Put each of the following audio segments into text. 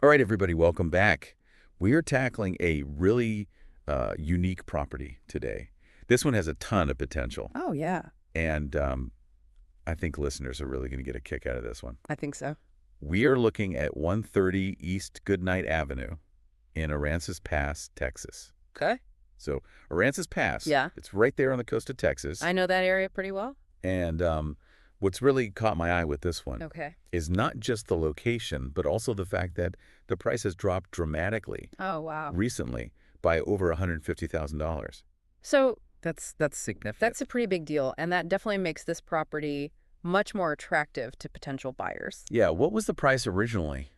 All right, everybody, welcome back. We are tackling a really unique property today. This one has a ton of potential, Oh, yeah, and I think listeners are really going to get a kick out of this one. I think so. We are looking at 130 East Goodnight Avenue in Aransas Pass, Texas. Okay. So Aransas Pass, Yeah. it's right there on the coast of Texas. I know that area pretty well. And what's really caught my eye with this one Okay. is not just the location, but also the fact that the price has dropped dramatically Oh, wow. recently by over $150,000. So That's significant. that's a pretty big deal, and that definitely makes this property much more attractive to potential buyers. Yeah, what was the price originally?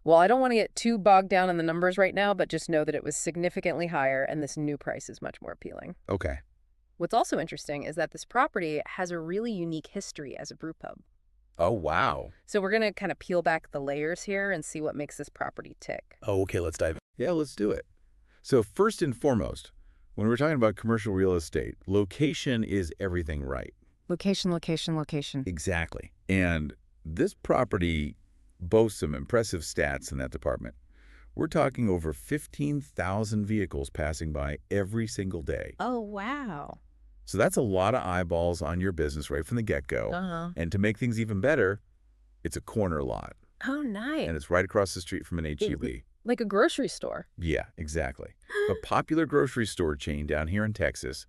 Well, I don't want to get too bogged down in the numbers right now, but just know that it was significantly higher, and this new price is much more appealing. Okay. What's also interesting is that this property has a really unique history as a brew pub. Oh, wow. So we're going to kind of peel back the layers here and see what makes this property tick. Oh, okay, let's dive in. Yeah, let's do it. So first and foremost, when we're talking about commercial real estate, location is everything, right? Location, location, location. Exactly. And this property boasts some impressive stats in that department. We're talking over 15,000 vehicles passing by every single day. Oh, wow. So that's a lot of eyeballs on your business right from the get-go. Uh-huh. And to make things even better, it's a corner lot. Oh, nice. And it's right across the street from an H-E-B. Like a grocery store. Yeah, exactly. A popular grocery store chain down here in Texas.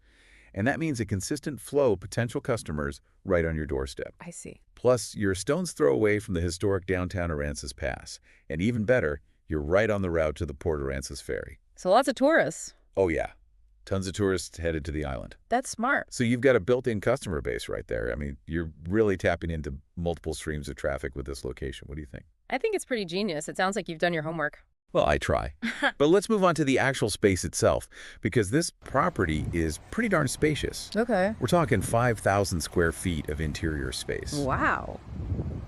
And that means a consistent flow of potential customers right on your doorstep. I see. Plus, you're a stone's throw away from the historic downtown Aransas Pass. And even better, you're right on the route to the Port Aransas Ferry. So lots of tourists. Oh, yeah. Tons of tourists headed to the island. That's smart. So you've got a built-in customer base right there. I mean, you're really tapping into multiple streams of traffic with this location. What do you think? I think it's pretty genius. It sounds like you've done your homework. Well, I try. But let's move on to the actual space itself, because this property is pretty darn spacious. Okay. We're talking 5,000 square feet of interior space, Wow.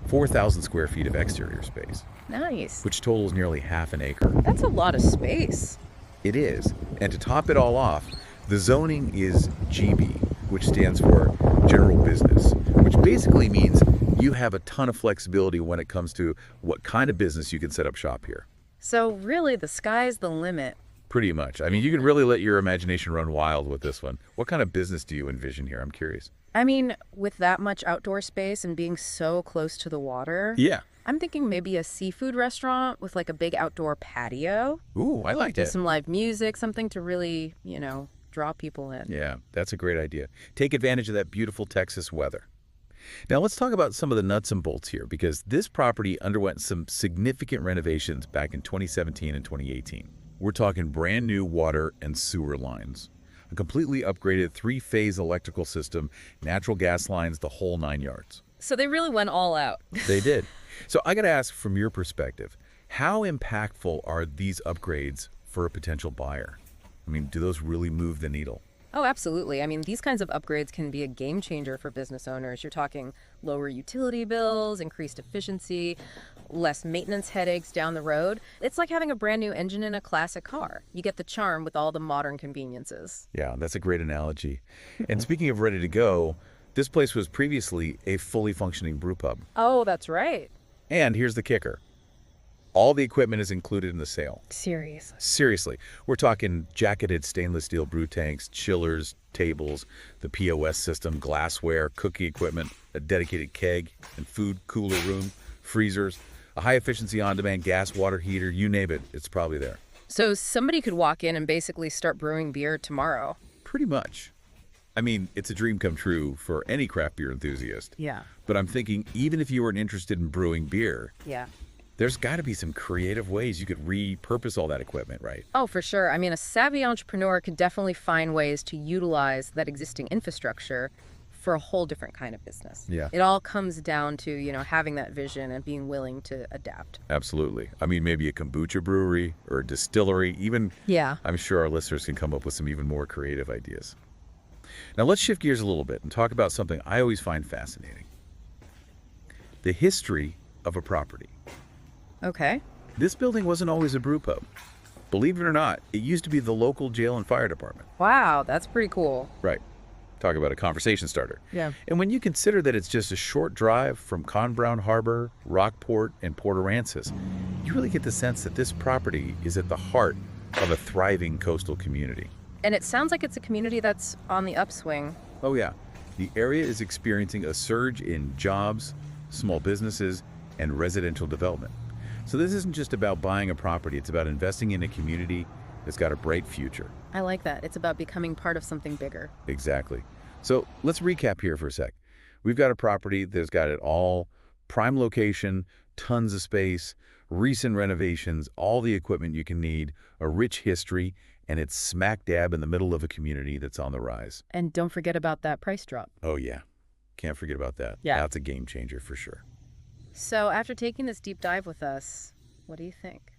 4,000 square feet of exterior space, Nice. which totals nearly half an acre. That's a lot of space. It is. And to top it all off, the zoning is GB, which stands for General Business, which basically means you have a ton of flexibility when it comes to what kind of business you can set up shop here. So really, the sky's the limit. Pretty much. I mean, you can really let your imagination run wild with this one. What kind of business do you envision here? I'm curious. I mean, with that much outdoor space and being so close to the water, Yeah. I'm thinking maybe a seafood restaurant with like a big outdoor patio. Ooh, I like that. Some live music, something to really, draw people in. Yeah, that's a great idea. Take advantage of that beautiful Texas weather. Now let's talk about some of the nuts and bolts here, because this property underwent some significant renovations back in 2017 and 2018. We're talking brand new water and sewer lines, a completely upgraded 3-phase electrical system, natural gas lines, the whole 9 yards. So they really went all out. They did. So I got to ask, from your perspective, how impactful are these upgrades for a potential buyer? I mean, do those really move the needle? Oh, absolutely. I mean, these kinds of upgrades can be a game changer for business owners. You're talking lower utility bills, increased efficiency, less maintenance headaches down the road. It's like having a brand new engine in a classic car. You get the charm with all the modern conveniences. Yeah, that's a great analogy. And speaking of ready to go, this place was previously a fully functioning brew pub. Oh, that's right. And here's the kicker. All the equipment is included in the sale. Seriously. Seriously, we're talking jacketed stainless steel brew tanks, chillers, tables, the POS system, glassware, cooking equipment, a dedicated keg and food cooler room, freezers, a high-efficiency on-demand gas water heater, you name it, it's probably there. So somebody could walk in and basically start brewing beer tomorrow. Pretty much. I mean, it's a dream come true for any craft beer enthusiast. Yeah. But I'm thinking, even if you weren't interested in brewing beer, Yeah. there's got to be some creative ways you could repurpose all that equipment, right? Oh, for sure. I mean, a savvy entrepreneur could definitely find ways to utilize that existing infrastructure for a whole different kind of business. Yeah. It all comes down to, having that vision and being willing to adapt. Absolutely. I mean, maybe a kombucha brewery or a distillery, even. Yeah. I'm sure our listeners can come up with some even more creative ideas. Now let's shift gears a little bit and talk about something I always find fascinating. The history of a property. Okay. This building wasn't always a brew pub. Believe it or not, it used to be the local jail and fire department. Wow, that's pretty cool. Right. Talk about a conversation starter. Yeah. And when you consider that it's just a short drive from Con Brown Harbor, Rockport, and Port Aransas, you really get the sense that this property is at the heart of a thriving coastal community. And it sounds like it's a community that's on the upswing. Oh yeah, the area is experiencing a surge in jobs, small businesses, and residential development. So this isn't just about buying a property, it's about investing in a community that's got a bright future. I like that. It's about becoming part of something bigger. Exactly. So let's recap here for a sec. We've got a property that's got it all: prime location, tons of space, recent renovations, all the equipment you can need, a rich history, and it's smack dab in the middle of a community that's on the rise. And don't forget about that price drop. Oh yeah, can't forget about that. Yeah. That's a game changer for sure. So after taking this deep dive with us, what do you think?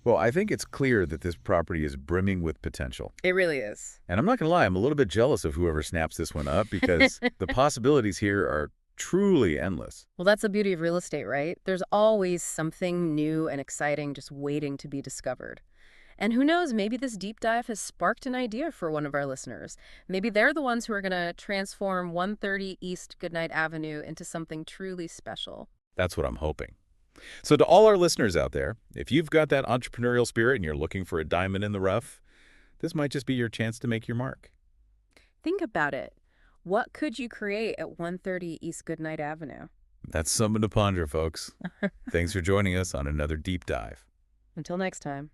Well, I think it's clear that this property is brimming with potential. It really is. And I'm not going to lie, I'm a little bit jealous of whoever snaps this one up because the possibilities here are truly endless. Well, that's the beauty of real estate, right? There's always something new and exciting just waiting to be discovered. And who knows, maybe this deep dive has sparked an idea for one of our listeners. Maybe they're the ones who are going to transform 130 East Goodnight Avenue into something truly special. That's what I'm hoping. So to all our listeners out there, if you've got that entrepreneurial spirit and you're looking for a diamond in the rough, this might just be your chance to make your mark. Think about it. What could you create at 130 East Goodnight Avenue? That's something to ponder, folks. Thanks for joining us on another deep dive. Until next time.